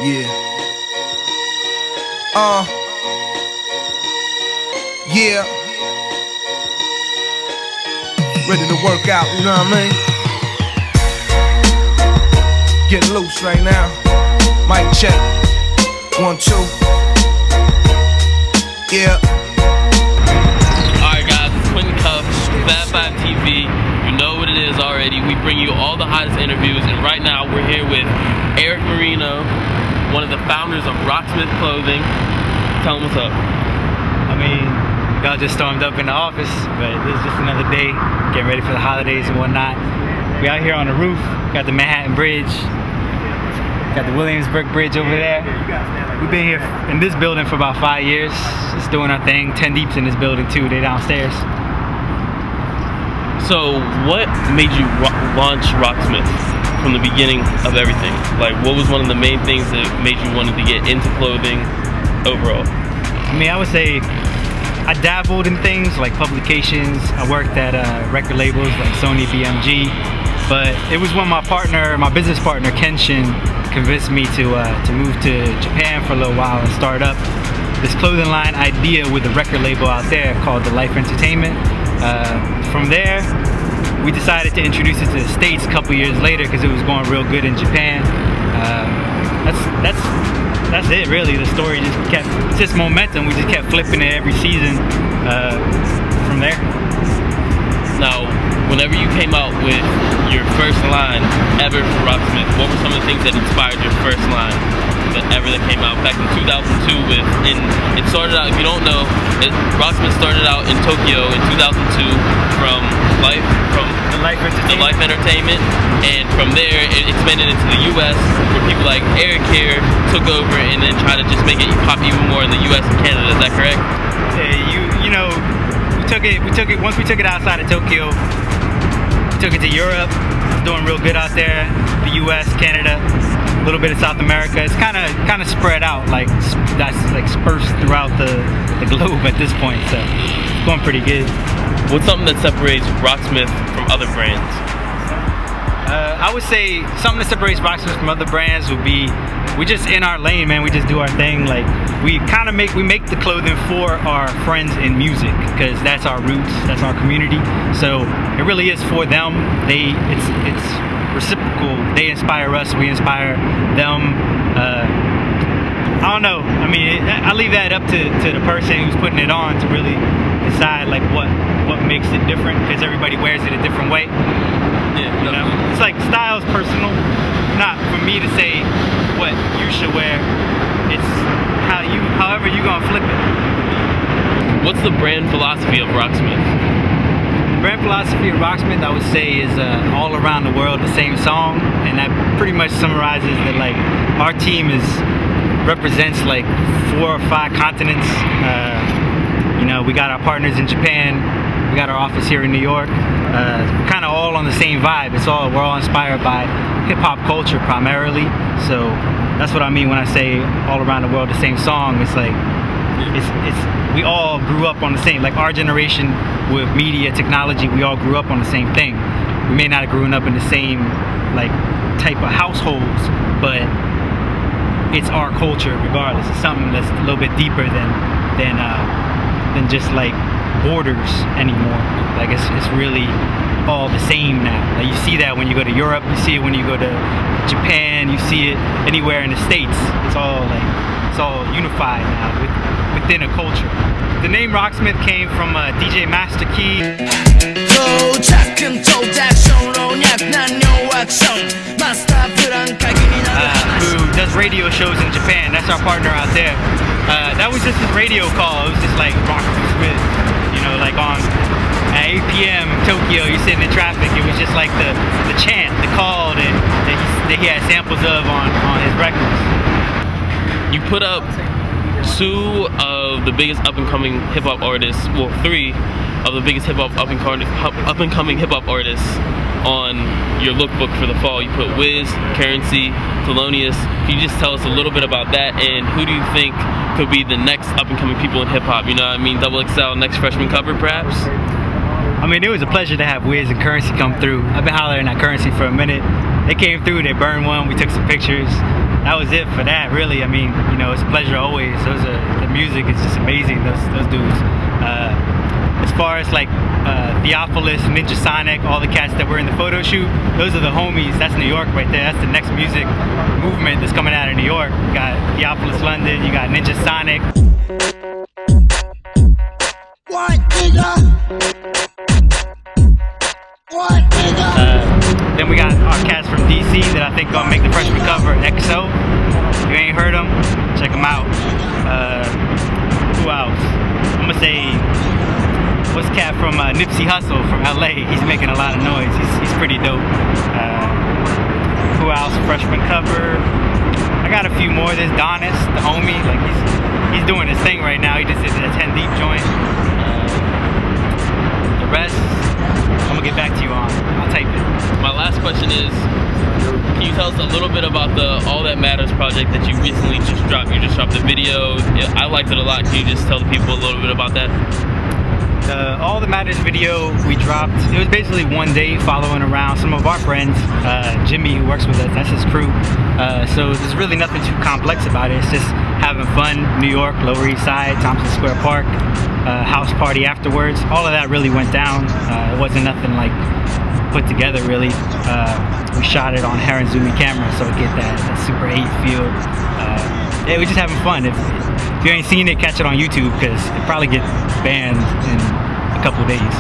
Yeah. Yeah. Ready to work out, you know what I mean? Getting loose right now. Mic check. 1, 2. Yeah. Alright guys, it's Quentin Cuffs, Fat 5 TV. You know what it is already. We bring you all the hottest interviews, and right now we're here with Erik Marino, one of the founders of Rocksmith Clothing. Tell him what's up. I mean, y'all just stormed up in the office, but this is just another day, getting ready for the holidays and whatnot. We out here on the roof, got the Manhattan Bridge, got the Williamsburg Bridge over there. We've been here in this building for about 5 years, just doing our thing. 10 deeps in this building too, they downstairs. So what made you launch Rocksmith from the beginning of everything? Like, what was one of the main things that made you want to get into clothing overall? I mean, I would say I dabbled in things like publications. I worked at record labels like Sony, BMG, but it was when my business partner Kenshin, convinced me to move to Japan for a little while and start up this clothing line idea with a record label out there called The Life Entertainment. From there, we decided to introduce it to the States a couple years later because it was going real good in Japan. That's it really. The story it's just momentum. We just kept flipping it every season from there. Now, whenever you came out with your first line ever for Rocksmith, what were some of the things that inspired your first line that came out back in 2002 and it started out, if you don't know, Rocksmith started out in Tokyo in 2002 from The Life Entertainment, and from there it expanded into the US, where people like Erik here took over and then tried to just make it pop even more in the US and Canada. Is that correct? You know, once we took it outside of Tokyo, we took it to Europe. It's doing real good out there. The US, Canada, a little bit of South America. It's kind of spread out, like that's like dispersed throughout the globe at this point. So it's going pretty good. What's something that separates Rocksmith from other brands? I would say something that separates Rocksmith from other brands would be we just in our lane, man. We just do our thing. Like we make the clothing for our friends in music because that's our roots, that's our community. So it really is for them. It's reciprocal. They inspire us, we inspire them. I don't know. I mean, I leave that up to the person who's putting it on to really decide like what makes it different, because everybody wears it a different way. Yeah, you know? It's like style's personal. Not for me to say what you should wear. It's however you gonna flip it. What's the brand philosophy of Rocksmith? The brand philosophy of Rocksmith, I would say, is all around the world the same song, and that pretty much summarizes that like our team represents like 4 or 5 continents. You know, we got our partners in Japan, we got our office here in New York. Kind of all on the same vibe. We're all inspired by hip-hop culture primarily. So that's what I mean when I say all around the world the same song. It's like we all grew up on the same, like our generation with media technology, we all grew up on the same thing. We may not have grown up in the same like type of households, but it's our culture regardless. It's something that's a little bit deeper than just like borders anymore. Like it's really all the same now. Like you see that when you go to Europe, you see it when you go to Japan, you see it anywhere in the States. It's all unified now within a culture. The name Rocksmith came from DJ Master Key. Who does radio shows in Japan. That's our partner out there. That was just his radio call. It was just like Rocksmith, you know, like at 8 p.m. Tokyo, you're sitting in traffic. It was just like the chant, the call that he had samples of on his records. You put up 2 of the biggest up-and-coming hip-hop artists, well 3 of the biggest up-and-coming hip-hop artists on your lookbook for the fall. You put Wiz, Currency, Thelonious. Can you just tell us a little bit about that, and who do you think could be the next up-and-coming people in hip-hop? You know what I mean? XXL, next freshman cover, perhaps? I mean, it was a pleasure to have Wiz and Currency come through. I've been hollering at Currency for a minute. They came through, they burned one, we took some pictures. that was it for that, really. I mean, you know, it's a pleasure always. The music is just amazing, those dudes. As far as like Theophilus, Ninja Sonic, all the cats that were in the photo shoot, those are the homies. That's New York right there. That's the next music movement that's coming out of New York. You got Theophilus London, you got Ninja Sonic. What nigga? What nigga? Then we got our cats from DC that I think gonna make the freshman cover, EXO. If you ain't heard them, check them out. Who else? I'm gonna say, what's cat from Nipsey Hussle from LA? He's making a lot of noise. He's pretty dope. Who else? Freshman cover. I got a few more. There's Donis, the homie. Like he's doing his thing right now. He just did a 10 deep joint. The rest, I'm gonna get back to you on. I'll type it. My last question is, can you tell us a little bit about the All That Matters project that you recently just dropped? You just dropped the video. I liked it a lot. Can you just tell the people a little bit about that? The All That Matters video we dropped, it was basically one day following around some of our friends. Jimmy, who works with us, that's his crew. So there's really nothing too complex about it. It's just having fun. New York, Lower East Side, Thompson Square Park, house party afterwards. All of that really went down. It wasn't nothing like put together really. We shot it on Heron Zoomy camera, so we get that Super 8 feel. Yeah, we're just having fun. If you ain't seen it, catch it on YouTube, because it probably get banned in a couple of days.